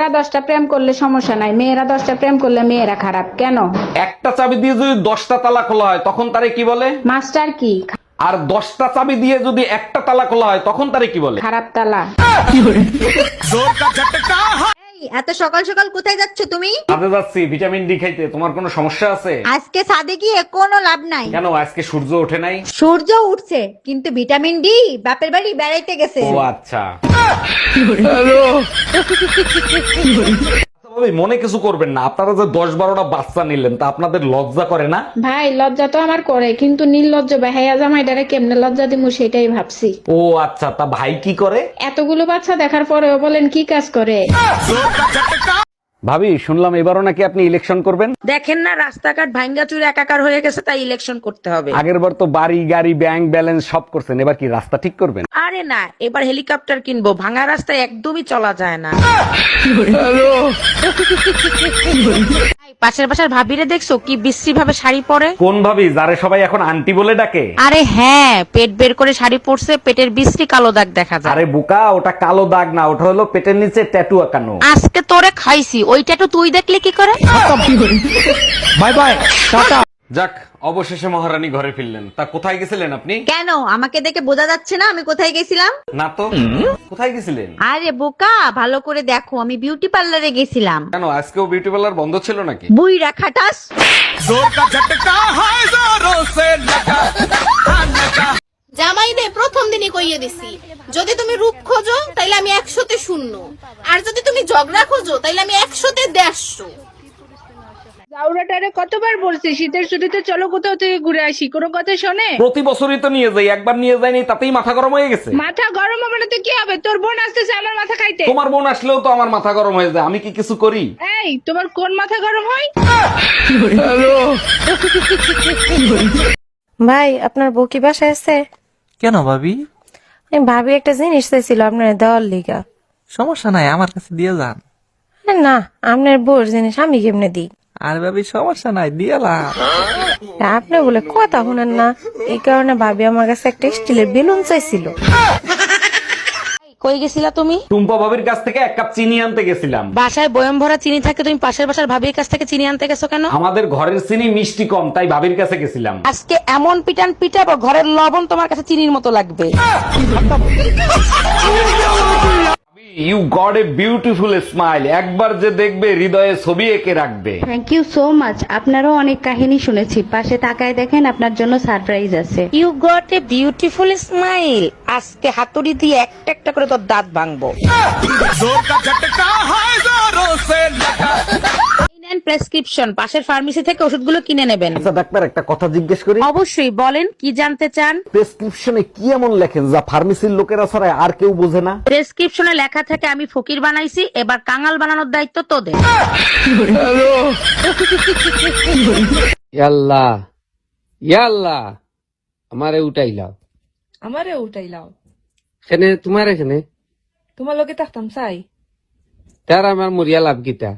ছেলেরা 10টা প্রেম করলে সমস্যা নাই, মেয়েরা 10টা প্রেম করলে মেয়েরা খারাপ কেন? একটা চাবি দিয়ে যদি 10টা তালা খোলা হয় তখন তারে কি বলে? মাস্টার কি? আর 10টা চাবি দিয়ে যদি একটা তালা খোলা হয় তখন তারে কি বলে? খারাপ তালা। এত সকাল সকাল কোথায় যাচ্ছ তুমি? কাজে যাচ্ছি ভিটামিন ডি খাইতে। তোমার কোনো সমস্যা আছে? আজকে ছাদে গিয়ে কোনো লাভ নাই। কেন, আজকে সূর্য ওঠে নাই? সূর্য উঠছে কিন্তু ভিটামিন ডি বাপের বাড়ি বেড়াইতে গেছে। ও আচ্ছা। ভাবি, মনে কিছু করবেন না, আপনারা যে 10-12টা বাচ্চা নিলেন তা আপনাদের লজ্জা করে না? ভাই লজ্জা তো আমার করে, কিন্তু নির্লজ্জ বেহায়া জামাইটারে কেমনে লজ্জা দিমু সেটাই ভাবছি। ও আচ্ছা, তা ভাই কি করে? এতগুলো বাচ্চা দেখার পরেও বলেন কি কাজ করে? ভাবি, শুনলাম এবারও নাকি আপনি ইলেকশন করবেন। দেখেন না রাস্তাঘাট ভাঙ্গা চুরে একাকার হয়ে গেছে, তাই ইলেকশন করতে হবে। আগের বার তো বাড়ি গাড়ি ব্যাংক ব্যালেন্স সব করছেন, এবার কি রাস্তা ঠিক করবেন? আরে না, এবার হেলিকপ্টার কিনবো, ভাঙা রাস্তায় একদমই চলা যায় না। এই, পাশের বাসার ভাবিরে দেখছো কি বিশ্রী ভাবে শাড়ি পরে? কোন ভাবি, যারে সবাই এখন আন্টি বলে ডাকে? আরে হ্যাঁ, পেট বের করে শাড়ি পরছে, পেটের বিশ্রী কালো দাগ দেখা যায়। আরে বোকা, ওটা কালো দাগ না, ওটা হলো পেটের নিচে ট্যাটু আঁকানো। আজকে তোরে খাইছি, ওইটা তো তুই দেখলে কি করে? Bye bye, tata. যাক, অবশেষে মহারানী ঘরে ফিরলেন। তা কোথায় গেছিলেন আপনি? কেন আমাকে দেখে বোঝা যাচ্ছে না আমি কোথায় গেছিলাম? না তো, কোথায় গেছিলেন? আরে বোকা, ভালো করে দেখো, আমি বিউটি পার্লারে গেছিলাম। কেন, আজকেও বিউটি পার্লার বন্ধ ছিল নাকি? বুইড়া খাটাস। জামাইরে প্রথম দিনই কইয়ে দিছি, যদি তুমি রূপ খোঁজো তাইলে আমি 100তে 0, আর যদি তুমি ঝগড়া খোঁজো তাইলে আমি 100তে 150। জাউরাটারে কতবার বলছি শীতের ছুটিতে চলো কোথাও থেকে ঘুরে আসি, কোনো কথা শোনে? প্রতি বছরই তো নিয়ে যাই, একবার নিয়ে যাইনি তাতেই মাথা গরম হয়ে গেছে। মাথা গরম হবে না তো কি হবে? তোর বোন আসতেছে আমার মাথা খাইতে। তোমার বোন আসলেও তো আমার মাথা গরম হয়ে যায়, আমি কি কিছু করি? এই তোমার কোন মাথা গরম হয়? ভাই, আপনার বউ কি বাসায় আছে? কেন ভাবি? আমি ভাবি একটা জিনিস চাইছিল আপনার দেওয়ার লিগা। সমস্যা নাই, আমার কাছে দিয়ে যান। না, আপনার বউর জিনিস আমি কেমনে দিই? আর ভাবি সমস্যা নাই, দিয়েলাম। আপনি বলে কথা শুনেন না, এই কারণে ভাবি আমার কাছে একটা স্টিলের বেলুন চাইছিল। কই গেছিলা তুমি? টুম্পা ভাবির কাছ থেকে 1 কাপ চিনি আনতে গেছিলাম। বাসায় বয়ম ভরা চিনি থাকে, তুমি পাশের বাসার ভাবির কাছ থেকে চিনি আনতে গেছো কেন? আমাদের ঘরের চিনি মিষ্টি কম, তাই ভাবির কাছে গেছিলাম। আজকে এমন পিটান পিটাবো, ঘরের লবণ তোমার কাছে চিনির মতো লাগবে। You got a beautiful smile, একবার যে দেখবে হৃদয়ে ছবি এঁকে রাখবে। Thank you so much. আপনারও অনেক কাহিনী শুনেছি, পাশে তাকায় দেখেন আপনার জন্য সারপ্রাইজ আছে। You got a beautiful smile. আজকে হাতুড়ি দিয়ে একটা একটা করে তোর দাঁত ভাঙবো। প্রেসক্রিপশন পাশের ফার্মেসি থেকে ওষুধগুলো কিনে নেবেন। আচ্ছা ডাক্তার, একটা কথা জিজ্ঞেস করি? অবশ্যই, বলেন কি জানতে চান? প্রেসক্রিপশনে কি এমন লেখেন যা ফার্মেসির লোকেরা ছাড়া আর কেউ বোঝে না? প্রেসক্রিপশনে লেখা থাকে আমি ফকির বানাইছি, এবার কাঙাল বানানোর দায়িত্ব তোদের। ইয়াল্লাহ ইয়াল্লাহ, আমারে উঠাইলাও। আমারে উঠাইলাও। এখানে তোমার, এখানে তোমার লোকে থাকতাম চাই। তার আমার মরিয়া লাভ গীতা।